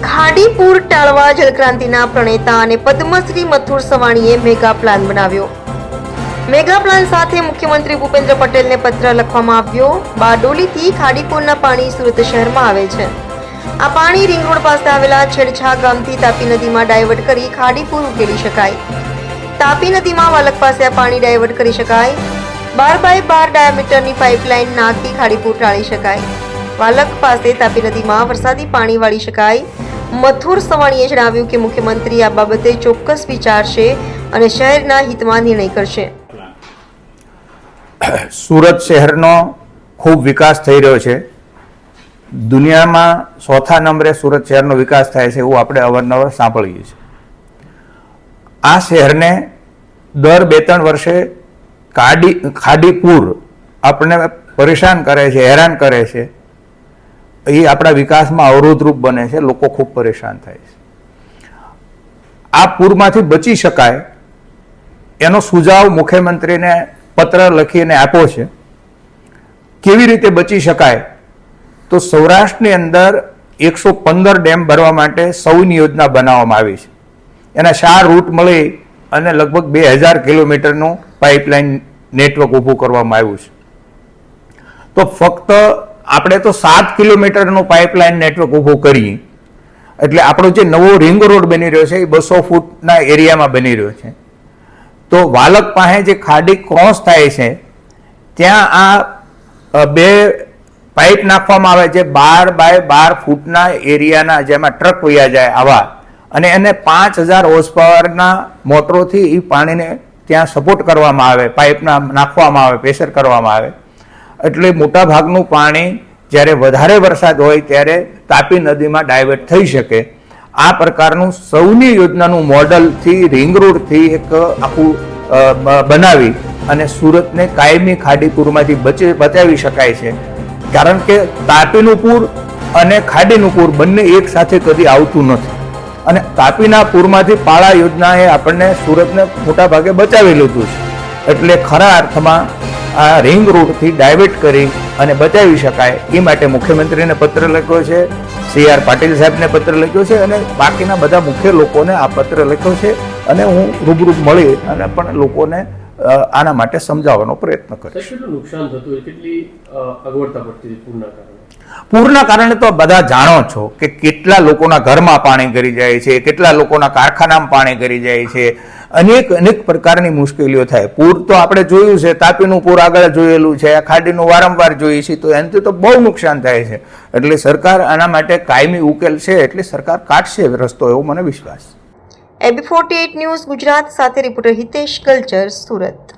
ખાડીપુર ટાળવા જલક્રાંતિના પ્રણેતા અને Padmashri Mathur સવાણીએ mega plan બનાવ્યો। મેગા પ્લાન સાથે મુખ્યમંત્રી ભૂપેન્દ્ર પટેલને પત્ર લખવામાં આવ્યો। બારડોલીથી ખાડીપુરના પાણી સુરત શહેરમાં આવે છે। આ પાણી રિંગ રોડ પાસે આવેલા છેડછા ગામથી તાપી નદીમાં ડાયવર્ટ કરી ખાડીપુર ઉકેલી શકાય। તાપી નદીમાં વાલક પાસે આ પાણી ડાયવર્ટ કરી શકાય। 12 બાય 12 ડાયામીટરની પાઇપલાઇન નાખી ખાડીપુર ટાળી શકાય। વાલક પાસે તાપી નદીમાં વરસાદી પાણી વાળી શકાય। મથુર સવાણીએ જણાવ્યું કે મુખ્યમંત્રી આ બાબતે ચોક્કસ વિચારશે અને શહેરના હિતમાં નિર્ણય કરશે। સુરત શહેરનો ખૂબ વિકાસ થઈ રહ્યો છે। દુનિયામાં ચોથા નંબરે સુરત શહેરનો વિકાસ થાય છે એવું આપણે અવારનવાર સાંભળીએ છીએ। આ શહેરને દર 2-3 વર્ષે ખાડીપુર આપણને પરેશાન કરે છે, હેરાન કરે છે। એ આપણા વિકાસમાં અવરોધરૂપ બને છે, લોકો ખૂબ પરેશાન થાય છે। આ પૂરમાંથી બચી શકાય એનો સુઝાવ મુખ્યમંત્રીને પત્ર લખીને આપ્યો છે। કેવી રીતે બચી શકાય તો સૌરાષ્ટ્રની અંદર 115 ડેમ ભરવા માટે સૌની યોજના બનાવવામાં આવી છે। એના 4 રૂટ મળી અને લગભગ 2000 કિલોમીટરનું પાઇપલાઇન નેટવર્ક ઊભું કરવામાં આવ્યું છે। તો ફક્ત આપણે તો 7 કિલોમીટરનું પાઇપલાઇન નેટવર્ક ઊભું કરીએ એટલે આપણો જે નવો રિંગ રોડ બની રહ્યો છે એ 200 ફૂટના એરિયામાં બની રહ્યો છે। તો વાલક પાસે જે ખાડી ક્રોસ થાય છે ત્યાં આ 2 પાઇપ નાખવામાં આવે છે 12 બાય 12 ફૂટના એરિયાના, જેમાં ટ્રક વયા જાય આવા, અને એને 5000 હોર્સ પાવરના મોટરોથી એ પાણીને ત્યાં સપોર્ટ કરવામાં આવે, પાઇપના નાખવામાં આવે, પ્રેશર કરવામાં આવે। એટલે મોટા ભાગનું પાણી જ્યારે વધારે વરસાદ હોય ત્યારે તાપી નદીમાં ડાયવર્ટ થઈ શકે। આ પ્રકારનું સૌની યોજનાનું મોડલથી રિંગ રોડથી એક આખું બનાવી અને સુરતને કાયમી ખાડીપુરમાંથી બચાવી શકાય છે। કારણ કે તાપીનું પૂર અને ખાડીનું પૂર બંને એક સાથે કદી આવતું નથી, અને તાપીના પૂરમાંથી પાળા યોજનાએ આપણને સુરતને મોટા ભાગે બચાવી લીધું છે। એટલે ખરા અર્થમાં આ રિંગ રોડથી ડાયવર્ટ કરી અને બચાવી શકાય એ માટે મુખ્યમંત્રીને પત્ર લખ્યો છે, CR પાટીલ સાહેબને પત્ર લખ્યો છે અને બાકીના બધા મુખ્ય લોકોને આ પત્ર લખ્યો છે। અને હું રૂબરૂ મળી અને પણ લોકોને આના માટે સમજાવવાનો પ્રયત્ન કરીશ। કેટલું નુકસાન થતું હોય, કેટલી અગવડતા પડતી પૂરના કારણે? પૂરના કારણે તો બધા જાણો છો કે કેટલા લોકોના ઘરમાં પાણી ગરી જાય છે, કેટલા લોકોના કારખાનામાં પાણી ગરી જાય છે, અનેક પ્રકારની મુશ્કેલીઓ થાય। પૂર તો આપણે જોયું છે, તાપીનું પૂર આગળ જોયેલું છે, ખાડીનું વારંવાર જોઈએ છે, તો એનાથી તો બહુ નુકસાન થાય છે। એટલે સરકાર આના માટે કાયમી ઉકેલ છે, એટલે સરકાર કાઢશે રસ્તો, એવો મને વિશ્વાસ છે। AB48 ન્યૂઝ ગુજરાત સાથે રિપોર્ટર હિતેશ કલ્ચર, સુરત।